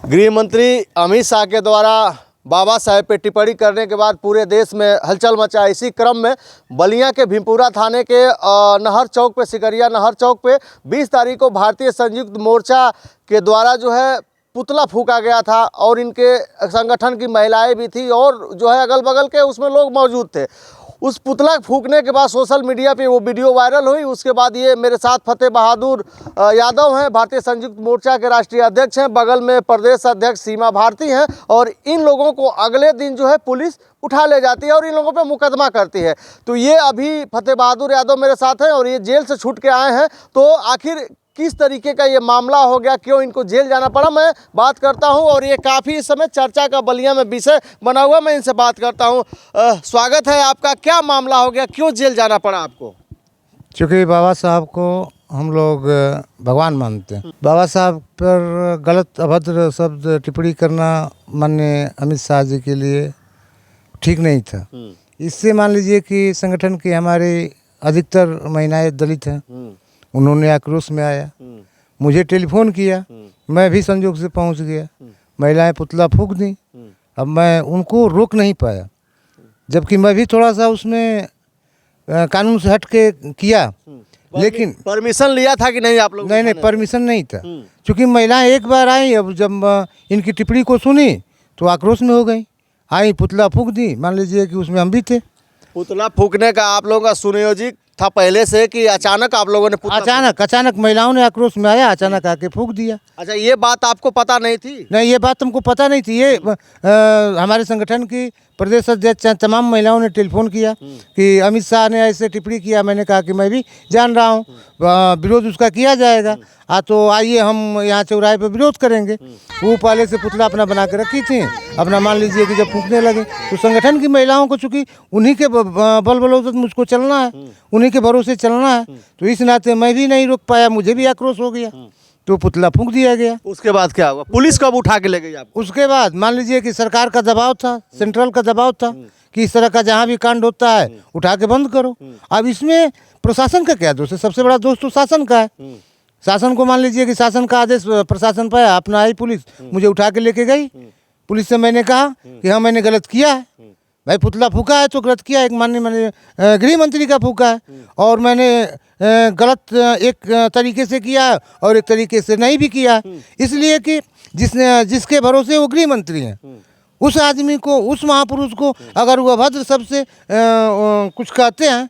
गृह मंत्री अमित शाह के द्वारा बाबा साहेब पे टिप्पणी करने के बाद पूरे देश में हलचल मचा। इसी क्रम में बलिया के भीमपुरा थाने के नहर चौक पे, सिकरिया नहर चौक पे 20 तारीख को भारतीय संयुक्त मोर्चा के द्वारा जो है पुतला फूका गया था और इनके संगठन की महिलाएं भी थी और जो है अगल बगल के उसमें लोग मौजूद थे। उस पुतला फूकने के बाद सोशल मीडिया पे वो वीडियो वायरल हुई। उसके बाद ये मेरे साथ फतेह बहादुर यादव हैं, भारतीय संयुक्त मोर्चा के राष्ट्रीय अध्यक्ष हैं, बगल में प्रदेश अध्यक्ष सीमा भारती हैं और इन लोगों को अगले दिन जो है पुलिस उठा ले जाती है और इन लोगों पे मुकदमा करती है। तो ये अभी फतेह बहादुर यादव मेरे साथ हैं और ये जेल से छूट के आए हैं। तो आखिर किस तरीके का ये मामला हो गया, क्यों इनको जेल जाना पड़ा, मैं बात करता हूं और ये काफ़ी इस समय चर्चा का बलिया में विषय बना हुआ, मैं इनसे बात करता हूं। स्वागत है आपका। क्या मामला हो गया, क्यों जेल जाना पड़ा आपको? चूँकि बाबा साहब को हम लोग भगवान मानते हैं, बाबा साहब पर गलत अभद्र शब्द टिप्पणी करना माननीय अमित शाह जी के लिए ठीक नहीं था। इससे मान लीजिए कि संगठन की हमारे अधिकतर महिलाएं दलित हैं, उन्होंने आक्रोश में आया, मुझे टेलीफोन किया, मैं भी संजोग से पहुंच गया, महिलाएं पुतला फूंक दी। अब मैं उनको रोक नहीं पाया, जबकि मैं भी थोड़ा सा उसमें कानून से हट के किया, लेकिन परमिशन लिया था कि नहीं आप लोग? नहीं, परमिशन नहीं था। क्योंकि महिलाएं एक बार आई, अब जब इनकी टिप्पणी को सुनी तो आक्रोश में हो गई, आई पुतला फूंक दी। मान लीजिए कि उसमें हम भी थे। पुतला फूकने का आप लोगों का सुनियोजित था पहले से कि अचानक आप लोगों ने अचानक महिलाओं ने आक्रोश में आया, अचानक आके फूंक दिया। अच्छा, ये बात आपको पता नहीं थी? नहीं, ये बात हमको पता नहीं थी। ये हमारे संगठन की प्रदेश अध्यक्ष तमाम महिलाओं ने टेलीफोन किया कि अमित शाह ने ऐसे टिप्पणी किया। मैंने कहा कि मैं भी जान रहा हूँ, विरोध उसका किया जाएगा। तो आइए हम यहाँ चौराहे पर विरोध करेंगे। वो पहले से पुतला अपना बना के रखी थी, अपना मान लीजिए कि जब फूंकने लगे तो संगठन की महिलाओं को चूँकि उन्हीं के बल बलौत मुझको चलना है, उन्हीं के भरोसे चलना है, तो इस नाते मैं भी नहीं रोक पाया, मुझे भी आक्रोश हो गया, तो पुतला फूंक दिया गया। उसके बाद क्या हुआ? पुलिस कब उठा के ले गई आपको? उसके बाद मान लीजिए कि सरकार का दबाव था, सेंट्रल का दबाव था कि इस तरह का जहाँ भी कांड होता है उठा के बंद करो। अब इसमें प्रशासन का क्या दोष है? सबसे बड़ा दोष तो शासन का है। शासन को मान लीजिए कि शासन का आदेश प्रशासन पाया, अपना आई पुलिस, मुझे उठा के लेके गई। पुलिस से मैंने कहा कि हाँ मैंने गलत किया है, भाई पुतला फूका है तो गलत किया है, एक मैंने गृह मंत्री का फूका है और मैंने गलत एक तरीके से किया है और एक तरीके से नहीं भी किया है। इसलिए कि जिसके भरोसे वो गृह मंत्री हैं, उस आदमी को, उस महापुरुष को अगर वो अभद्र सबसे कुछ कहते हैं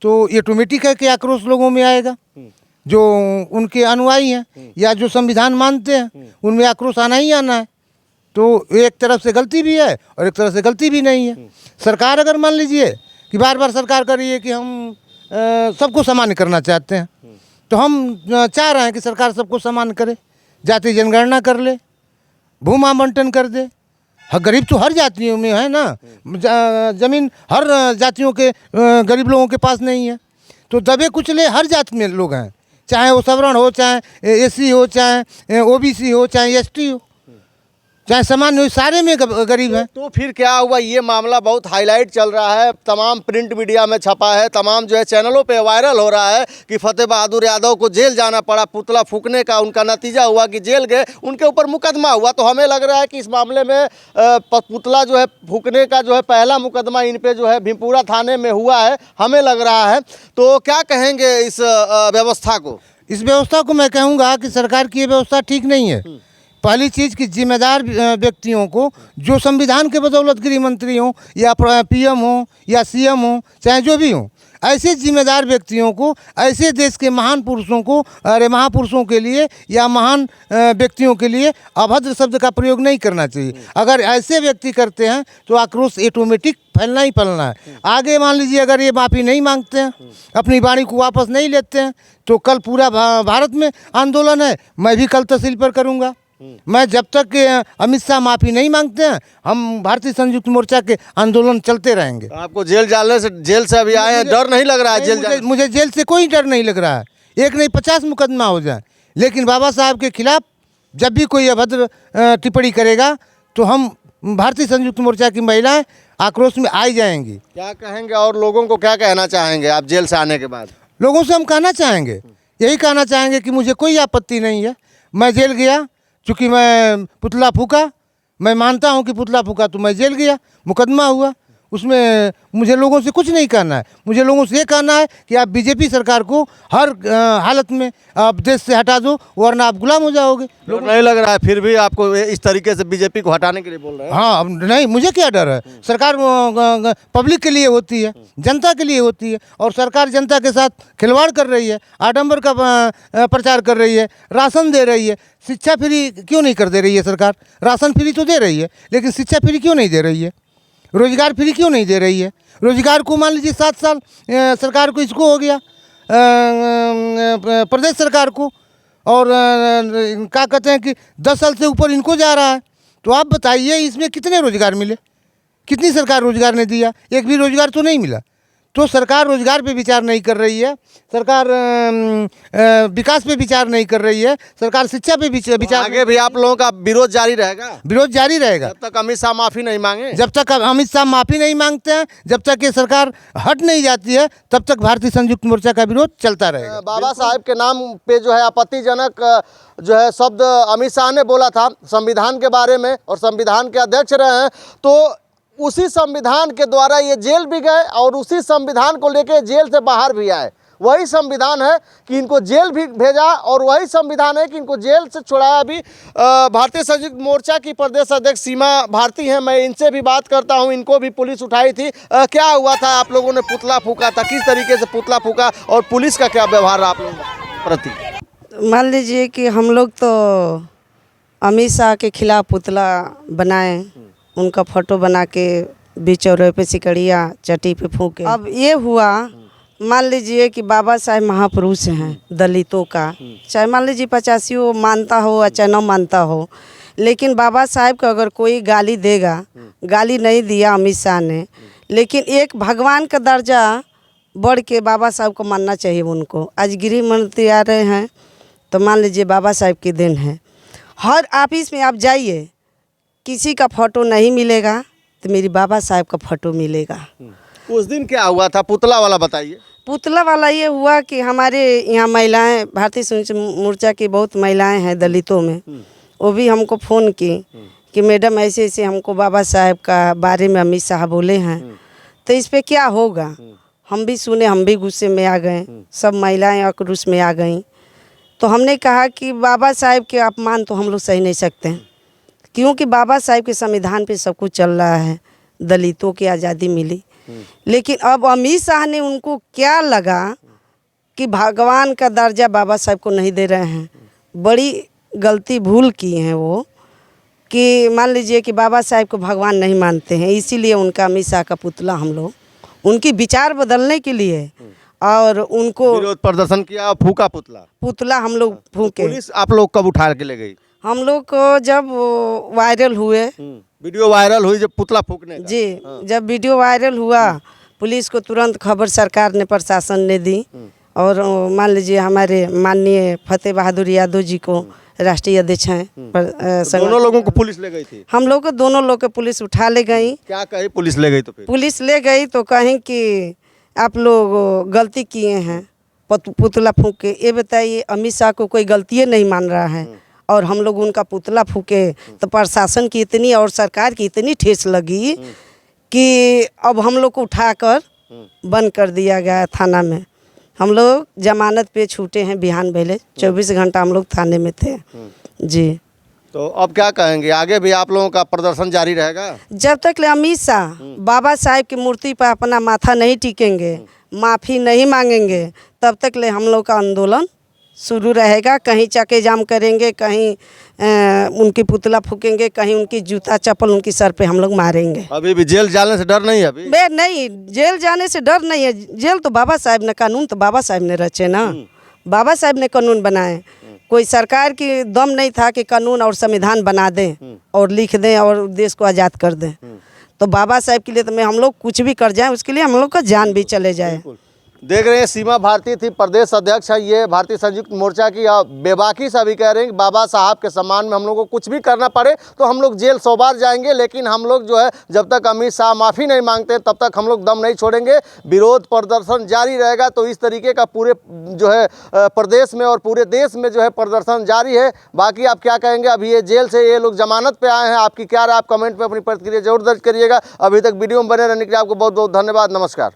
तो ये ऑटोमेटिक है कि आक्रोश लोगों में आएगा। जो उनके अनुयायी हैं या जो संविधान मानते हैं उनमें आक्रोश आना ही आना है। तो एक तरफ से गलती भी है और एक तरफ से गलती भी नहीं है। सरकार अगर मान लीजिए कि बार बार सरकार कर रही है कि हम सबको सामान्य करना चाहते हैं, तो हम चाह रहे हैं कि सरकार सबको सामान्य करे, जाति जनगणना कर ले, भूमि आवंटन कर दे। गरीब तो हर जातियों में है ना, जमीन हर जातियों के गरीब लोगों के पास नहीं है, तो दबे कुचले हर जाति में लोग हैं, चाहे वो सवर्ण हो, चाहे एसी हो, चाहे ओबीसी हो, चाहे एसटी हो, चाहे सामान्य हो, सारे में गरीब हैं। तो फिर क्या हुआ? ये मामला बहुत हाईलाइट चल रहा है, तमाम प्रिंट मीडिया में छपा है, तमाम जो है चैनलों पे वायरल हो रहा है कि फतेह बहादुर यादव को जेल जाना पड़ा। पुतला फूकने का उनका नतीजा हुआ कि जेल गए, उनके ऊपर मुकदमा हुआ। तो हमें लग रहा है कि इस मामले में पुतला जो है फूकने का जो है पहला मुकदमा इन पे जो है भीमपुरा थाने में हुआ है, हमें लग रहा है। तो क्या कहेंगे इस व्यवस्था को? इस व्यवस्था को मैं कहूँगा कि सरकार की ये व्यवस्था ठीक नहीं है। पहली चीज़ कि जिम्मेदार व्यक्तियों को, जो संविधान के बदौलत गृह मंत्री हों या पीएम हो या सीएम हो, चाहे जो भी हो, ऐसे जिम्मेदार व्यक्तियों को, ऐसे देश के महान पुरुषों को, अरे महापुरुषों के लिए या महान व्यक्तियों के लिए अभद्र शब्द का प्रयोग नहीं करना चाहिए। अगर ऐसे व्यक्ति करते हैं तो आक्रोश ऑटोमेटिक फैलना ही फैलना है। आगे मान लीजिए अगर ये माफ़ी नहीं मांगते हैं, अपनी वाणी को वापस नहीं लेते हैं, तो कल पूरा भारत में आंदोलन है। मैं भी कल तहसील पर करूँगा। मैं जब तक अमित शाह माफ़ी नहीं मांगते हैं, हम भारतीय संयुक्त मोर्चा के आंदोलन चलते रहेंगे। आपको जेल से अभी आए हैं, डर नहीं लग रहा है? मुझे जेल से कोई डर नहीं लग रहा है। एक नहीं 50 मुकदमा हो जाए, लेकिन बाबा साहब के खिलाफ जब भी कोई अभद्र टिप्पणी करेगा तो हम भारतीय संयुक्त मोर्चा की महिलाएं आक्रोश में आई जाएंगी। क्या कहेंगे और लोगों को क्या कहना चाहेंगे आप जेल से आने के बाद? लोगों से हम कहना चाहेंगे, यही कहना चाहेंगे कि मुझे कोई आपत्ति नहीं है। मैं जेल गया चूँकि मैं पुतला फूका, मैं मानता हूँ कि पुतला फूका तो मैं जेल गया, मुकदमा हुआ, उसमें मुझे लोगों से कुछ नहीं कहना है। मुझे लोगों से ये कहना है कि आप बीजेपी सरकार को हर हालत में आप देश से हटा दो, वरना आप गुलाम हो जाओगे। डर नहीं लग रहा है फिर भी आपको इस तरीके से बीजेपी को हटाने के लिए बोल रहे हैं? हाँ, अब नहीं, मुझे क्या डर है। सरकार पब्लिक के लिए होती है, जनता के लिए होती है, और सरकार जनता के साथ खिलवाड़ कर रही है, आडंबर का प्रचार कर रही है, राशन दे रही है। शिक्षा फ्री क्यों नहीं कर दे रही है सरकार? राशन फ्री तो दे रही है, लेकिन शिक्षा फ्री क्यों नहीं दे रही है? रोजगार फ्री क्यों नहीं दे रही है? रोजगार को मान लीजिए 7 साल सरकार को इसको हो गया, प्रदेश सरकार को, और क्या कहते हैं कि 10 साल से ऊपर इनको जा रहा है। तो आप बताइए इसमें कितने रोजगार मिले? कितनी सरकार रोजगार ने दिया? एक भी रोजगार तो नहीं मिला। तो सरकार रोजगार पे विचार नहीं कर रही है, सरकार विकास पे विचार नहीं कर रही है, सरकार शिक्षा पे विचार। आगे भी आप लोगों का विरोध जारी रहेगा? विरोध जारी रहेगा जब तक अमित शाह माफी नहीं मांगे। जब तक अमित शाह माफ़ी नहीं मांगते हैं, जब तक ये सरकार हट नहीं जाती है, तब तक भारतीय संयुक्त मोर्चा का विरोध चलता रहेगा। बाबा साहेब के नाम पे जो है आपत्तिजनक जो है शब्द अमित शाह ने बोला था संविधान के बारे में, और संविधान के अध्यक्ष रहे हैं, तो उसी संविधान के द्वारा ये जेल भी गए और उसी संविधान को लेके जेल से बाहर भी आए। वही संविधान है कि इनको जेल भी भेजा, और वही संविधान है कि इनको जेल से छुड़ाया भी। भारतीय संयुक्त मोर्चा की प्रदेश अध्यक्ष सीमा भारती हैं, मैं इनसे भी बात करता हूं। इनको भी पुलिस उठाई थी। क्या हुआ था? आप लोगों ने पुतला फूका था, किस तरीके से पुतला फूका, और पुलिस का क्या व्यवहार रहा आप लोगों के प्रति? मान लीजिए कि हम लोग तो अमित शाह के खिलाफ पुतला बनाए, उनका फोटो बना के बीच चौराहे पे सिकड़िया चटी पे फूके। अब ये हुआ, मान लीजिए कि बाबा साहेब महापुरुष हैं दलितों का, चाहे मान लीजिए 85 मानता हो या चाहे न मानता हो, लेकिन बाबा साहेब को अगर कोई गाली देगा, गाली नहीं दिया अमित शाह ने, लेकिन एक भगवान का दर्जा बढ़ के बाबा साहब को मानना चाहिए उनको। आज गृह मंत्री आ रहे हैं तो मान लीजिए बाबा साहब की दिन है। हर ऑफिस में आप जाइए, किसी का फ़ोटो नहीं मिलेगा तो मेरी बाबा साहब का फ़ोटो मिलेगा। उस दिन क्या हुआ था पुतला वाला बताइए। पुतला वाला ये हुआ कि हमारे यहाँ महिलाएं, भारतीय संयुक्त मोर्चा की बहुत महिलाएं हैं दलितों में, वो भी हमको फ़ोन की कि मैडम ऐसे ऐसे हमको बाबा साहब का बारे में अमित शाह बोले हैं, तो इस पर क्या होगा। हम भी सुने, हम भी गुस्से में आ गए, सब महिलाएं आक्रोश में आ गईं। तो हमने कहा कि बाबा साहब के अपमान तो हम लोग सह नहीं सकते हैं, क्योंकि बाबा साहब के संविधान पे सब कुछ चल रहा है, दलितों की आज़ादी मिली। लेकिन अब अमित शाह ने उनको क्या लगा कि भगवान का दर्जा बाबा साहब को नहीं दे रहे हैं। बड़ी गलती भूल की हैं वो, कि मान लीजिए कि बाबा साहब को भगवान नहीं मानते हैं, इसीलिए उनका अमित शाह का पुतला हम लोग उनकी विचार बदलने के लिए और उनको विरोध प्रदर्शन किया, फूका पुतला हम लोग फूके। पुलिस आप लोग कब उठा के ले गई? हम लोग को जब वायरल हुए, वीडियो वायरल हुई जब पुतला फूकने का। जी, जब वीडियो वायरल हुआ, पुलिस को तुरंत खबर सरकार ने, प्रशासन ने दी, और मान लीजिए हमारे माननीय फतेह बहादुर यादव जी को राष्ट्रीय अध्यक्ष हैं, दोनों लोगों को पुलिस ले गई थी? हम लोग को दोनों लोग को पुलिस उठा ले गई। क्या कही पुलिस ले गई? तो फिर पुलिस ले गई तो कहें कि आप लोग गलती किए हैं पुतला फूक के। ये बताइए, अमित शाह को कोई गलती नहीं मान रहा है और हम लोग उनका पुतला फूके, तो प्रशासन की इतनी और सरकार की इतनी ठेस लगी कि अब हम लोग को उठाकर बंद कर दिया गया थाना में। हम लोग जमानत पे छूटे हैं, बिहान पहले 24 घंटा हम लोग थाने में थे। जी, तो अब क्या कहेंगे? आगे भी आप लोगों का प्रदर्शन जारी रहेगा जब तक ले अमित शाह बाबा साहेब की मूर्ति पर अपना माथा नहीं टिकेंगे, माफ़ी नहीं मांगेंगे, तब तक ले हम लोग का आंदोलन शुरू रहेगा। कहीं चक्के जाम करेंगे, कहीं उनकी पुतला फूकेंगे, कहीं उनकी जूता चप्पल उनकी सर पे हम लोग मारेंगे। अभी भी जेल जाने से डर नहीं है? अभी बे नहीं, जेल जाने से डर नहीं है। जेल तो बाबा साहब ने, कानून तो बाबा साहब ने रचे ना, बाबा साहब ने कानून बनाए। कोई सरकार की दम नहीं था कि कानून और संविधान बना दें और लिख दें और देश को आज़ाद कर दें। तो बाबा साहब के लिए तो हम लोग कुछ भी कर जाएं, उसके लिए हम लोग का जान भी चले जाए। देख रहे हैं सीमा भारती थी, प्रदेश अध्यक्ष है ये भारतीय संयुक्त मोर्चा की। बेबाकी से अभी कह रहे हैं कि बाबा साहब के सम्मान में हम लोग को कुछ भी करना पड़े तो हम लोग जेल 100 बार जाएंगे, लेकिन हम लोग जो है जब तक अमित शाह माफ़ी नहीं मांगते तब तक हम लोग दम नहीं छोड़ेंगे, विरोध प्रदर्शन जारी रहेगा। तो इस तरीके का पूरे जो है प्रदेश में और पूरे देश में जो है प्रदर्शन जारी है। बाकी आप क्या कहेंगे? अभी ये जेल से ये लोग जमानत पे आए हैं, आपकी क्या राय? आप कमेंट पे अपनी प्रतिक्रिया जरूर दर्ज करिएगा। अभी तक वीडियो में बने रहने के लिए आपको बहुत बहुत धन्यवाद। नमस्कार।